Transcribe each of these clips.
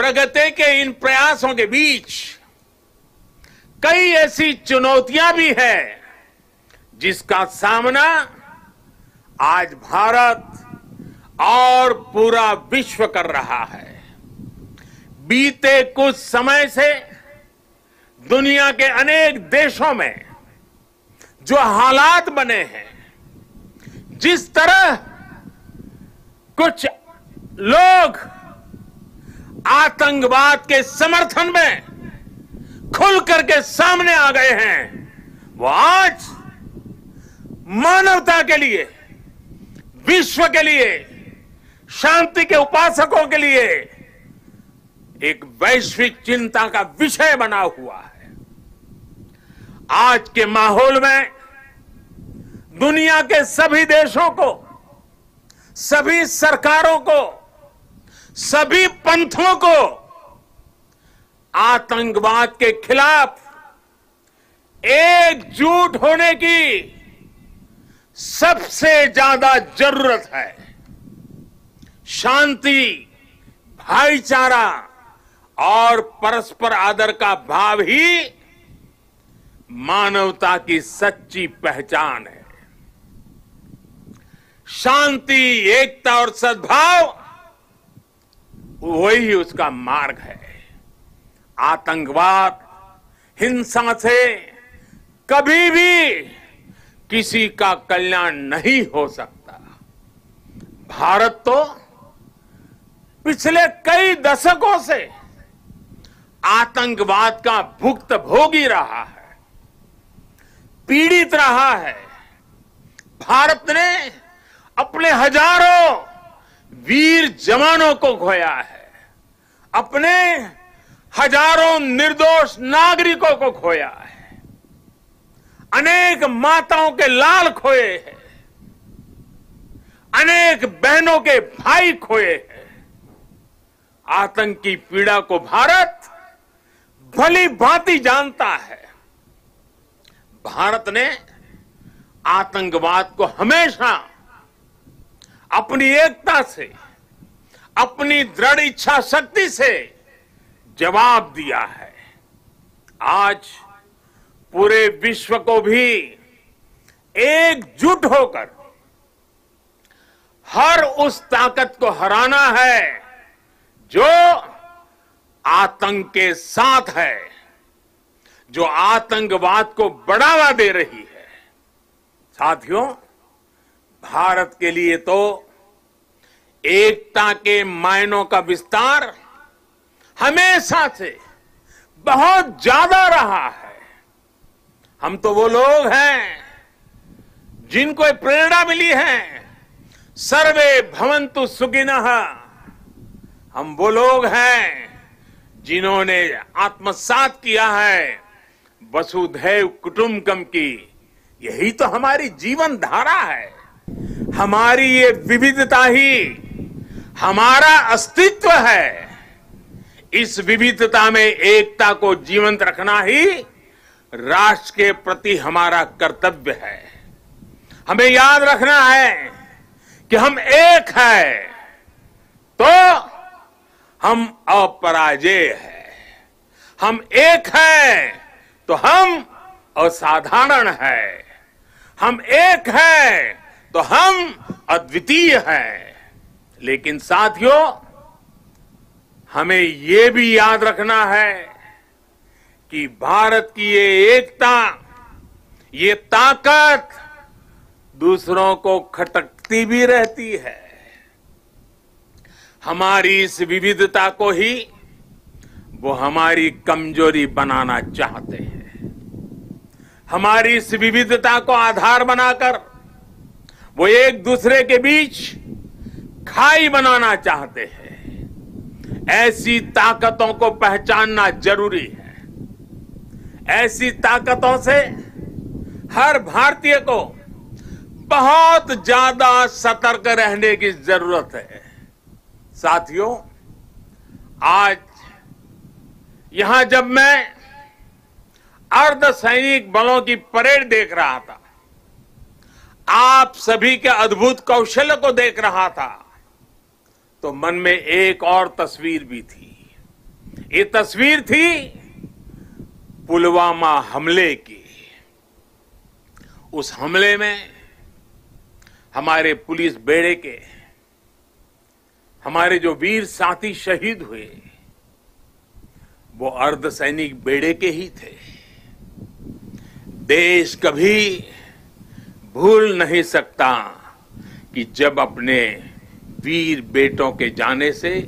प्रगति के इन प्रयासों के बीच कई ऐसी चुनौतियां भी हैं जिसका सामना आज भारत और पूरा विश्व कर रहा है। बीते कुछ समय से दुनिया के अनेक देशों में जो हालात बने हैं, जिस तरह कुछ लोग आतंकवाद के समर्थन में खुल करके सामने आ गए हैं, वो आज मानवता के लिए, विश्व के लिए, शांति के उपासकों के लिए एक वैश्विक चिंता का विषय बना हुआ है। आज के माहौल में दुनिया के सभी देशों को, सभी सरकारों को, सभी पंथों को आतंकवाद के खिलाफ एकजुट होने की सबसे ज्यादा जरूरत है। शांति, भाईचारा और परस्पर आदर का भाव ही मानवता की सच्ची पहचान है। शांति, एकता और सद्भाव वही उसका मार्ग है। आतंकवाद, हिंसा से कभी भी किसी का कल्याण नहीं हो सकता। भारत तो पिछले कई दशकों से आतंकवाद का भुक्तभोगी रहा है, पीड़ित रहा है। भारत ने अपने हजारों वीर जवानों को खोया है, अपने हजारों निर्दोष नागरिकों को खोया है, अनेक माताओं के लाल खोए हैं, अनेक बहनों के भाई खोए हैं। आतंक की पीड़ा को भारत भली भांति जानता है। भारत ने आतंकवाद को हमेशा अपनी एकता से, अपनी दृढ़ इच्छा शक्ति से जवाब दिया है। आज पूरे विश्व को भी एकजुट होकर हर उस ताकत को हराना है जो आतंक के साथ है, जो आतंकवाद को बढ़ावा दे रही है। साथियों, भारत के लिए तो एकता के मायनों का विस्तार हमेशा से बहुत ज्यादा रहा है। हम तो वो लोग हैं जिनको प्रेरणा मिली है, सर्वे भवन्तु सुखिनः। हम वो लोग हैं जिन्होंने आत्मसात किया है वसुधैव कुटुंबकम की। यही तो हमारी जीवन धारा है। हमारी ये विविधता ही हमारा अस्तित्व है। इस विविधता में एकता को जीवंत रखना ही राष्ट्र के प्रति हमारा कर्तव्य है। हमें याद रखना है कि हम एक हैं तो हम अपराजेय हैं। हम एक हैं तो हम असाधारण हैं। हम एक हैं तो हम अद्वितीय हैं। लेकिन साथियों, हमें ये भी याद रखना है कि भारत की ये एकता, ये ताकत दूसरों को खटकती भी रहती है। हमारी इस विविधता को ही वो हमारी कमजोरी बनाना चाहते हैं। हमारी इस विविधता को आधार बनाकर वो एक दूसरे के बीच खाई बनाना चाहते हैं। ऐसी ताकतों को पहचानना जरूरी है। ऐसी ताकतों से हर भारतीय को बहुत ज्यादा सतर्क रहने की जरूरत है। साथियों, आज यहां जब मैं अर्धसैनिक बलों की परेड देख रहा था, आप सभी के अद्भुत कौशल्य को देख रहा था, तो मन में एक और तस्वीर भी थी। ये तस्वीर थी पुलवामा हमले की। उस हमले में हमारे पुलिस बेड़े के हमारे जो वीर साथी शहीद हुए वो अर्धसैनिक बेड़े के ही थे। देश कभी भूल नहीं सकता कि जब अपने वीर बेटों के जाने से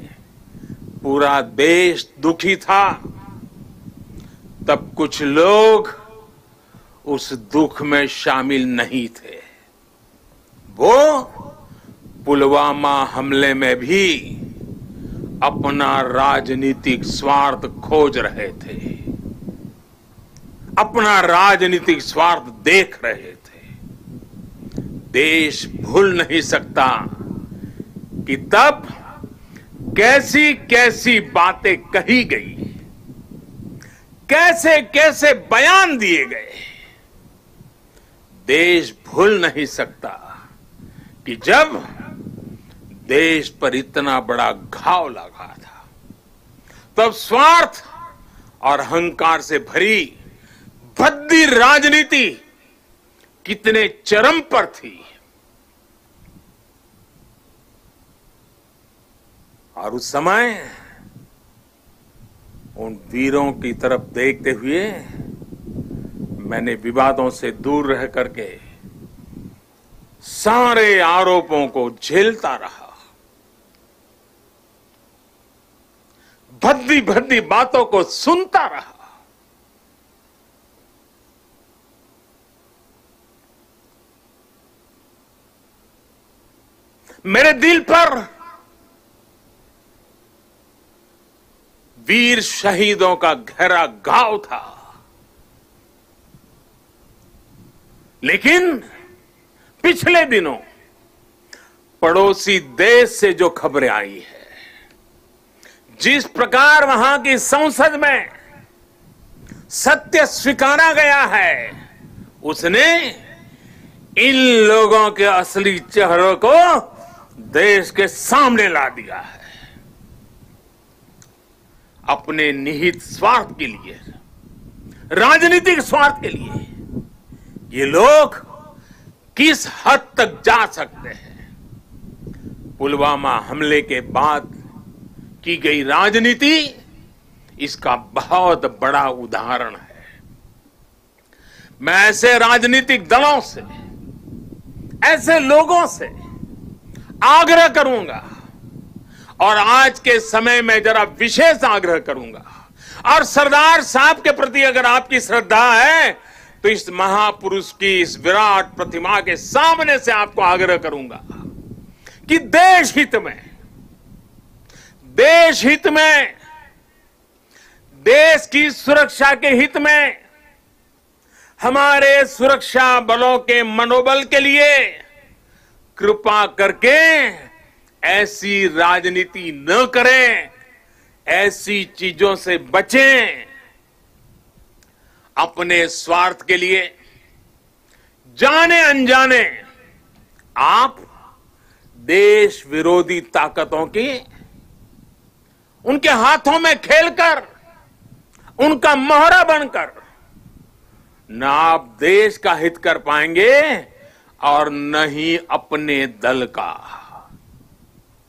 पूरा देश दुखी था, तब कुछ लोग उस दुख में शामिल नहीं थे। वो पुलवामा हमले में भी अपना राजनीतिक स्वार्थ खोज रहे थे, अपना राजनीतिक स्वार्थ देख रहे थे। देश भूल नहीं सकता कि तब कैसी कैसी बातें कही गई, कैसे कैसे बयान दिए गए। देश भूल नहीं सकता कि जब देश पर इतना बड़ा घाव लगा था, तब स्वार्थ और अहंकार से भरी भद्दी राजनीति कितने चरम पर थी। और उस समय उन वीरों की तरफ देखते हुए मैंने विवादों से दूर रह करके सारे आरोपों को झेलता रहा, भद्दी भद्दी बातों को सुनता रहा। मेरे दिल पर वीर शहीदों का गहरा घाव था, लेकिन पिछले दिनों पड़ोसी देश से जो खबरें आई है, जिस प्रकार वहां की संसद में सत्य स्वीकारा गया है, उसने इन लोगों के असली चेहरों को देश के सामने ला दिया है। अपने निहित स्वार्थ के लिए, राजनीतिक स्वार्थ के लिए ये लोग किस हद तक जा सकते हैं। पुलवामा हमले के बाद की गई राजनीति इसका बहुत बड़ा उदाहरण है। मैं ऐसे राजनीतिक दलों से, ऐसे लोगों से आग्रह करूंगा, और आज के समय में जरा विशेष आग्रह करूंगा, और सरदार साहब के प्रति अगर आपकी श्रद्धा है तो इस महापुरुष की इस विराट प्रतिमा के सामने से आपको आग्रह करूंगा कि देश हित में, देश की सुरक्षा के हित में, हमारे सुरक्षा बलों के मनोबल के लिए कृपा करके ऐसी राजनीति न करें, ऐसी चीजों से बचें। अपने स्वार्थ के लिए जाने अनजाने आप देश विरोधी ताकतों की उनके हाथों में खेलकर, उनका मोहरा बनकर न आप देश का हित कर पाएंगे और न ही अपने दल का।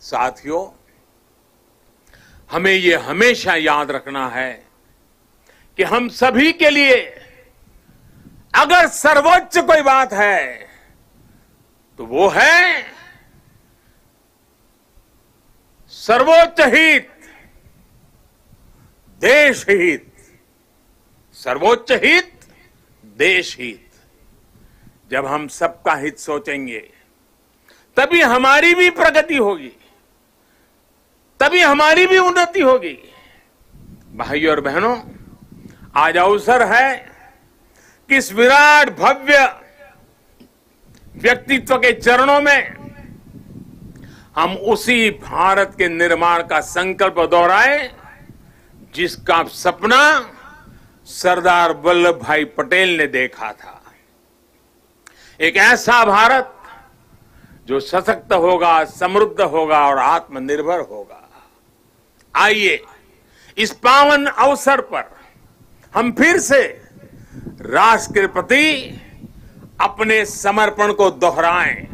साथियों, हमें यह हमेशा याद रखना है कि हम सभी के लिए अगर सर्वोच्च कोई बात है तो वो है सर्वोच्च हित, देश हित। सर्वोच्च हित, देश हित। जब हम सबका हित सोचेंगे तभी हमारी भी प्रगति होगी, तभी हमारी भी उन्नति होगी। भाइयों और बहनों, आज अवसर है कि इस विराट भव्य व्यक्तित्व के चरणों में हम उसी भारत के निर्माण का संकल्प दोहराएं जिसका सपना सरदार वल्लभ भाई पटेल ने देखा था। एक ऐसा भारत जो सशक्त होगा, समृद्ध होगा और आत्मनिर्भर होगा। आइए इस पावन अवसर पर हम फिर से राष्ट्र के प्रति अपने समर्पण को दोहराएं।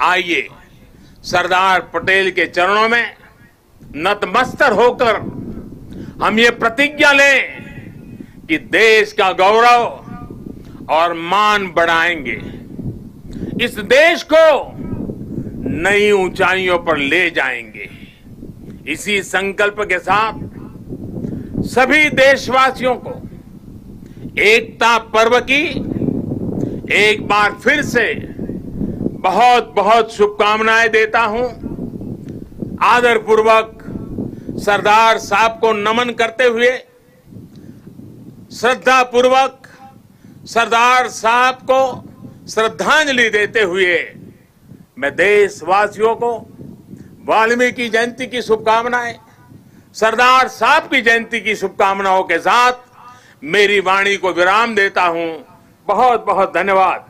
आइए सरदार पटेल के चरणों में नतमस्तक होकर हम ये प्रतिज्ञा लें कि देश का गौरव और मान बढ़ाएंगे, इस देश को नई ऊंचाइयों पर ले जाएंगे। इसी संकल्प के साथ सभी देशवासियों को एकता पर्व की एक बार फिर से बहुत बहुत शुभकामनाएं देता हूं। आदरपूर्वक सरदार साहब को नमन करते हुए, श्रद्धापूर्वक सरदार साहब को श्रद्धांजलि देते हुए मैं देशवासियों को वाल्मीकि जयंती की शुभकामनाएं, सरदार साहब की जयंती की शुभकामनाओं के साथ मेरी वाणी को विराम देता हूं। बहुत बहुत धन्यवाद।